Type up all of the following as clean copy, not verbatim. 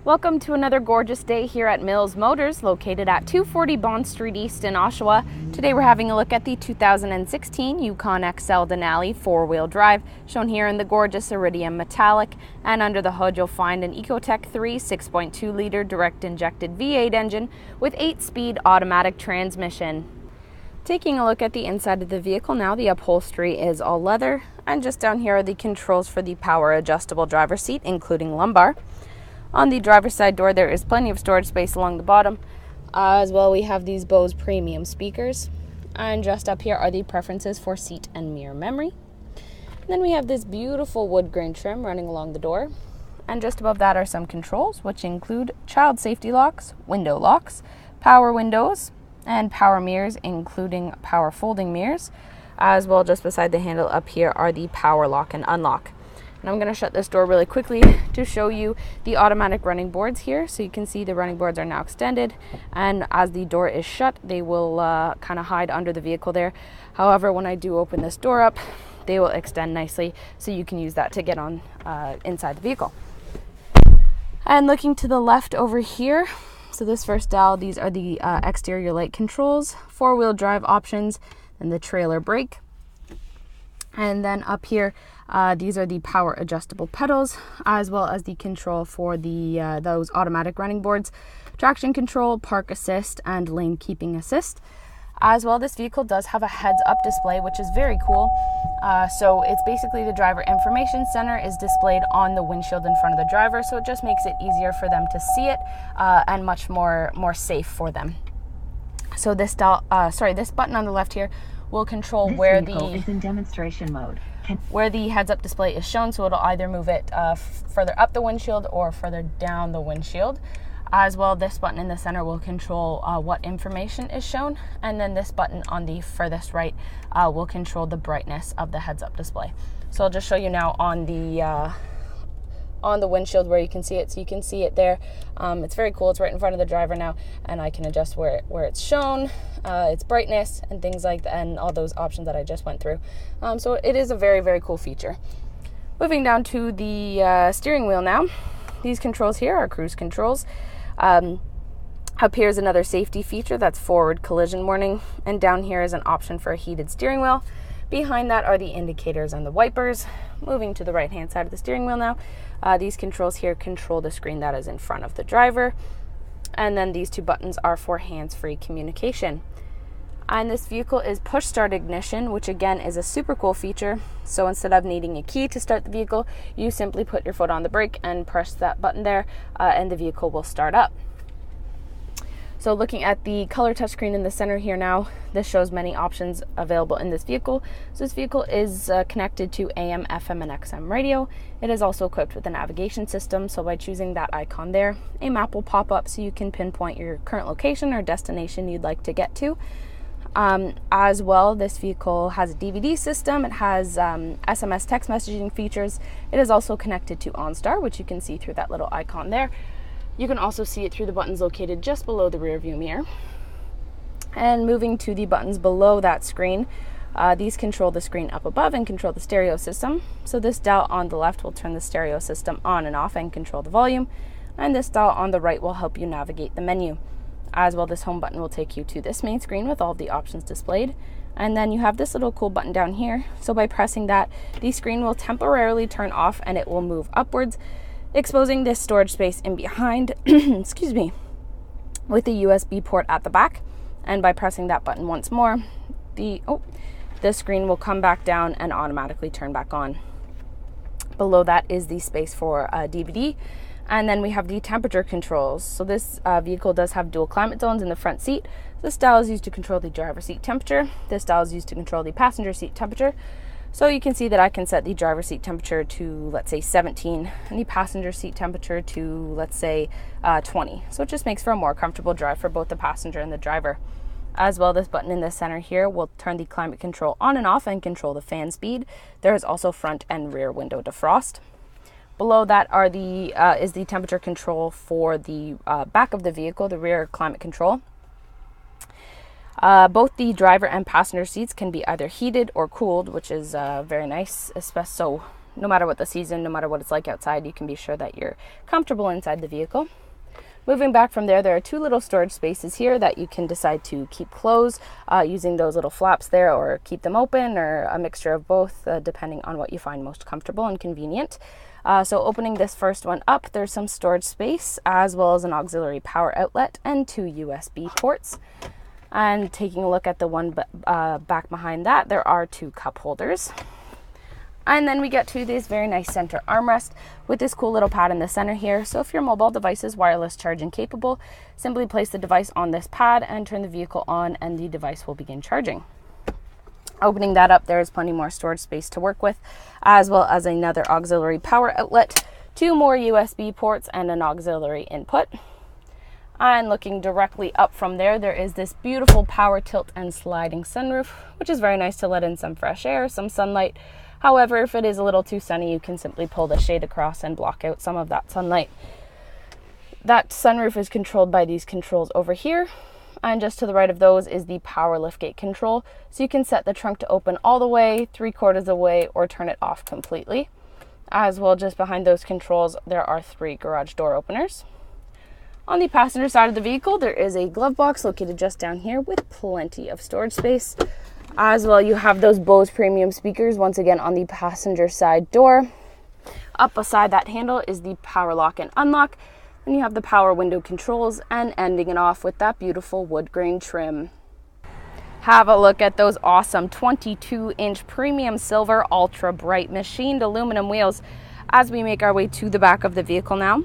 Welcome to another gorgeous day here at Mills Motors, located at 240 Bond Street East in Oshawa. Today we're having a look at the 2016 Yukon XL Denali 4-wheel drive, shown here in the gorgeous Iridium metallic. And under the hood you'll find an Ecotec 3 6.2-liter direct injected V8 engine with 8-speed automatic transmission. Taking a look at the inside of the vehicle now, the upholstery is all leather, and just down here are the controls for the power adjustable driver's seat, including lumbar. On the driver's side door, there is plenty of storage space along the bottom. As well, we have these Bose premium speakers. And just up here are the preferences for seat and mirror memory. And then we have this beautiful wood grain trim running along the door. And just above that are some controls, which include child safety locks, window locks, power windows, and power mirrors, including power folding mirrors. As well, just beside the handle up here are the power lock and unlock. And I'm going to shut this door really quickly to show you the automatic running boards here. So you can see the running boards are now extended, and as the door is shut, they will kind of hide under the vehicle there. However, when I do open this door up, they will extend nicely, so you can use that to get on inside the vehicle. And looking to the left over here, so this first dial, these are the exterior light controls, 4-wheel drive options, and the trailer brake. And then up here, these are the power adjustable pedals, as well as the control for the those automatic running boards, traction control, park assist, and lane keeping assist. As well, this vehicle does have a heads-up display, which is very cool. So it's basically the driver information center is displayed on the windshield in front of the driver, so it just makes it easier for them to see it and much more safe for them. So this this button on the left here will control where the is in demonstration mode. Where the heads-up display is shown, so it'll either move it further up the windshield or further down the windshield. As well, this button in the center will control what information is shown, and then this button on the furthest right will control the brightness of the heads-up display. So I'll just show you now on the windshield where you can see it. So you can see it there. It's very cool. It's right in front of the driver now, and I can adjust where it's shown, its brightness, and things like that, and all those options that I just went through. So it is a very, very cool feature. Moving down to the steering wheel now. These controls here are cruise controls. Up here is another safety feature, that's forward collision warning, and down here is an option for a heated steering wheel. Behind that are the indicators and the wipers. Moving to the right hand side of the steering wheel now, these controls here control the screen that is in front of the driver, and then these two buttons are for hands-free communication. And this vehicle is push start ignition, which again is a super cool feature. So instead of needing a key to start the vehicle, you simply put your foot on the brake and press that button there, and the vehicle will start up. So looking at the color touchscreen in the center here now, this shows many options available in this vehicle. So this vehicle is connected to AM, FM, and XM radio. It is also equipped with a navigation system, so by choosing that icon there, a map will pop up so you can pinpoint your current location or destination you'd like to get to. As well, this vehicle has a DVD system. It has SMS text messaging features. It is also connected to OnStar, which you can see through that little icon there. You can also see it through the buttons located just below the rear view mirror. And moving to the buttons below that screen, these control the screen up above and control the stereo system. So this dial on the left will turn the stereo system on and off and control the volume, and this dial on the right will help you navigate the menu. As well, this home button will take you to this main screen with all of the options displayed. And then you have this little cool button down here. So by pressing that, the screen will temporarily turn off and it will move upwards, exposing this storage space in behind, excuse me, with the USB port at the back. And by pressing that button once more, the screen will come back down and automatically turn back on. Below that is the space for a DVD. And then we have the temperature controls. So this vehicle does have dual climate zones in the front seat. This dial is used to control the driver's seat temperature. This dial is used to control the passenger seat temperature. So you can see that I can set the driver's seat temperature to, let's say, 17, and the passenger seat temperature to, let's say, 20. So it just makes for a more comfortable drive for both the passenger and the driver. As well, this button in the center here will turn the climate control on and off and control the fan speed. There is also front and rear window defrost. Below that are is the temperature control for the back of the vehicle, the rear climate control. Both the driver and passenger seats can be either heated or cooled, which is very nice, especially so no matter what the season, no matter what it's like outside, you can be sure that you're comfortable inside the vehicle. Moving back from there, there are two little storage spaces here that you can decide to keep closed using those little flaps there, or keep them open, or a mixture of both, depending on what you find most comfortable and convenient. So opening this first one up, there's some storage space as well as an auxiliary power outlet and 2 USB ports. And taking a look at the one back behind that, there are 2 cup holders. And then we get to this very nice center armrest with this cool little pad in the center here. So if your mobile device is wireless charging capable, simply place the device on this pad and turn the vehicle on, and the device will begin charging. Opening that up, there is plenty more storage space to work with, as well as another auxiliary power outlet, 2 more USB ports, and an auxiliary input. And looking directly up from there, there is this beautiful power tilt and sliding sunroof, which is very nice to let in some fresh air, some sunlight. However, if it is a little too sunny, you can simply pull the shade across and block out some of that sunlight. That sunroof is controlled by these controls over here. And just to the right of those is the power liftgate control. So you can set the trunk to open all the way, 3/4 of the way, or turn it off completely. As well, just behind those controls, there are 3 garage door openers. On the passenger side of the vehicle, there is a glove box located just down here with plenty of storage space. As well, you have those Bose premium speakers once again on the passenger side door. Up beside that handle is the power lock and unlock. And you have the power window controls, and ending it off with that beautiful wood grain trim. Have a look at those awesome 22-inch premium silver ultra bright machined aluminum wheels as we make our way to the back of the vehicle now.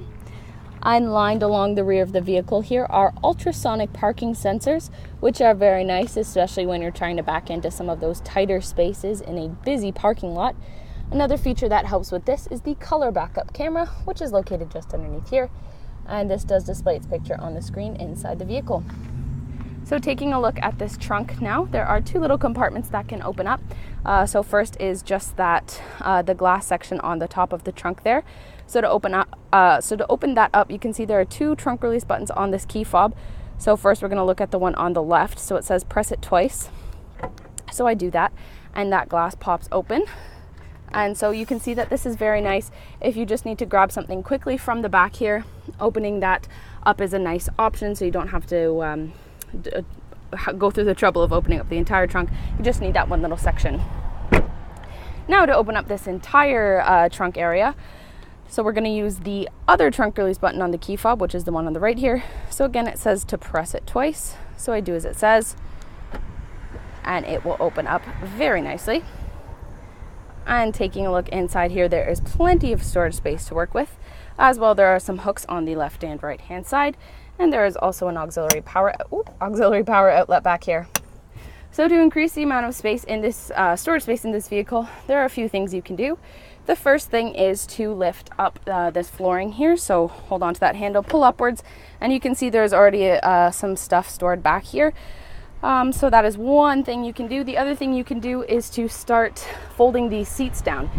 And lined along the rear of the vehicle here are ultrasonic parking sensors, which are very nice, especially when you're trying to back into some of those tighter spaces in a busy parking lot. Another feature that helps with this is the color backup camera, which is located just underneath here. And this does display its picture on the screen inside the vehicle. So taking a look at this trunk now, there are 2 little compartments that can open up. So first is just that the glass section on the top of the trunk there. So to open that up, you can see there are 2 trunk release buttons on this key fob. So first we're going to look at the one on the left. So it says press it twice. So I do that, and that glass pops open. And so you can see that this is very nice if you just need to grab something quickly from the back here. Opening that up is a nice option, so you don't have to go through the trouble of opening up the entire trunk. You just need that one little section. Now to open up this entire trunk area, so we're going to use the other trunk release button on the key fob, which is the one on the right here. So again, it says to press it twice. So I do as it says, and it will open up very nicely. And taking a look inside here, there is plenty of storage space to work with. As well, there are some hooks on the left and right hand side. And there is also an auxiliary power outlet back here. So to increase the amount of space in this storage space in this vehicle, there are a few things you can do. The first thing is to lift up this flooring here. So hold on to that handle, pull upwards, and you can see there's already some stuff stored back here. So that is one thing you can do. The other thing you can do is to start folding these seats down.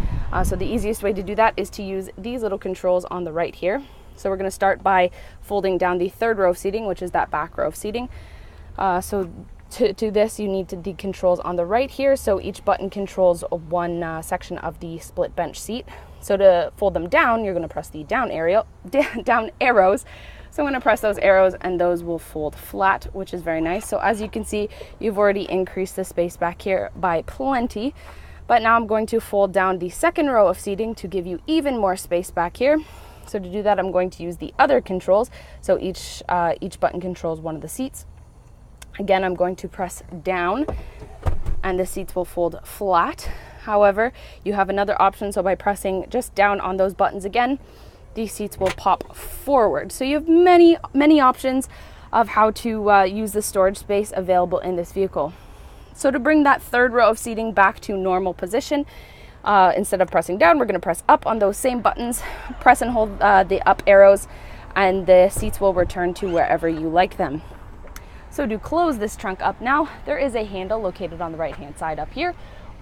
So the easiest way to do that is to use these little controls on the right here. So we're going to start by folding down the 3rd row of seating, which is that back row of seating. So to do this, you need the controls on the right here. So each button controls one section of the split bench seat. So to fold them down, you're going to press the down arrows. So I'm going to press those arrows, and those will fold flat, which is very nice. So as you can see, you've already increased the space back here by plenty. But now I'm going to fold down the 2nd row of seating to give you even more space back here. So to do that, I'm going to use the other controls. So each button controls one of the seats. Again, I'm going to press down, and the seats will fold flat. However, you have another option. So by pressing just down on those buttons again, these seats will pop forward. So you have many options of how to use the storage space available in this vehicle. So to bring that 3rd row of seating back to normal position, instead of pressing down, we're going to press up on those same buttons, press and hold the up arrows, and the seats will return to wherever you like them. So to close this trunk up now, there is a handle located on the right hand side up here,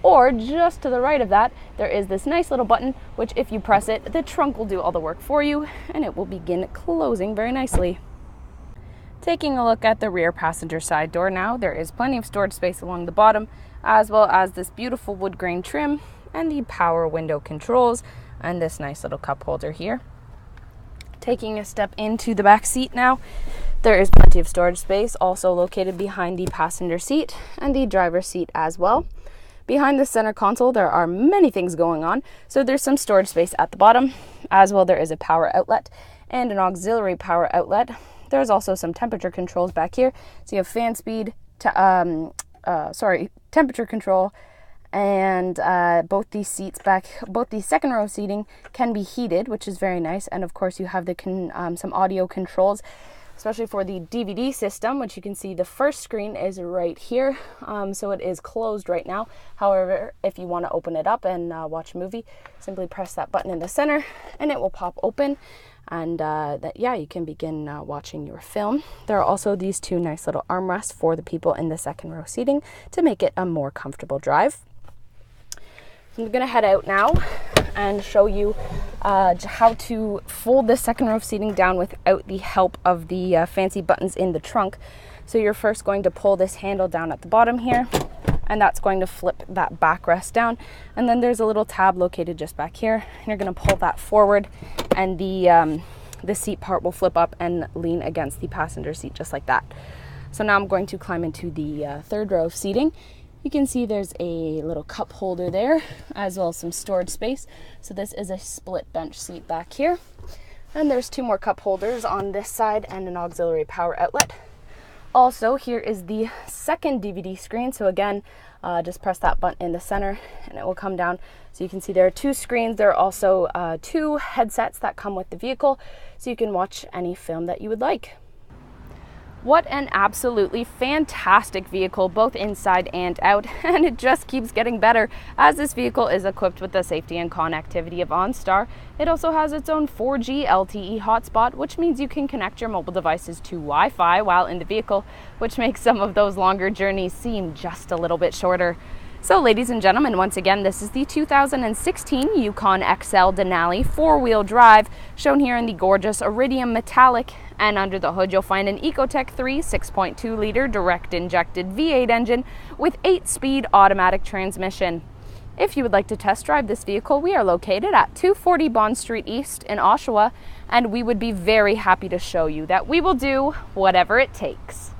or just to the right of that, there is this nice little button, which if you press it, the trunk will do all the work for you, and it will begin closing very nicely. Taking a look at the rear passenger side door now, there is plenty of storage space along the bottom, as well as this beautiful wood grain trim, and the power window controls, and this nice little cup holder here. Taking a step into the back seat now, there is plenty of storage space also located behind the passenger seat and the driver's seat as well. Behind the center console, there are many things going on. So there's some storage space at the bottom. As well, there is a power outlet and an auxiliary power outlet. There's also some temperature controls back here. So you have fan speed, temperature control, and both these second row seating can be heated, which is very nice. And of course, you have some audio controls, especially for the DVD system, which you can see the first screen is right here. So it is closed right now. However, if you want to open it up and watch a movie, simply press that button in the center and it will pop open. And you can begin watching your film. There are also these two nice little armrests for the people in the second row seating to make it a more comfortable drive. I'm going to head out now and show you how to fold the second row seating down without the help of the fancy buttons in the trunk. So you're first going to pull this handle down at the bottom here, and that's going to flip that backrest down. And then there's a little tab located just back here, and you're going to pull that forward, and the seat part will flip up and lean against the passenger seat just like that. So now I'm going to climb into the third row seating. You can see there's a little cup holder there, as well as some storage space. So this is a split bench seat back here. And there's two more cup holders on this side and an auxiliary power outlet. Also, here is the second DVD screen. So again, just press that button in the center and it will come down. So you can see there are two screens. There are also two headsets that come with the vehicle, so you can watch any film that you would like. What an absolutely fantastic vehicle, both inside and out, and it just keeps getting better as this vehicle is equipped with the safety and connectivity of OnStar. It also has its own 4G LTE hotspot, which means you can connect your mobile devices to Wi-Fi while in the vehicle, which makes some of those longer journeys seem just a little bit shorter. So ladies and gentlemen, once again, this is the 2016 Yukon XL Denali 4-wheel drive, shown here in the gorgeous Iridium metallic. And under the hood, you'll find an Ecotec 3 6.2-liter direct-injected V8 engine with 8-speed automatic transmission. If you would like to test drive this vehicle, we are located at 240 Bond Street East in Oshawa, and we would be very happy to show you that we will do whatever it takes.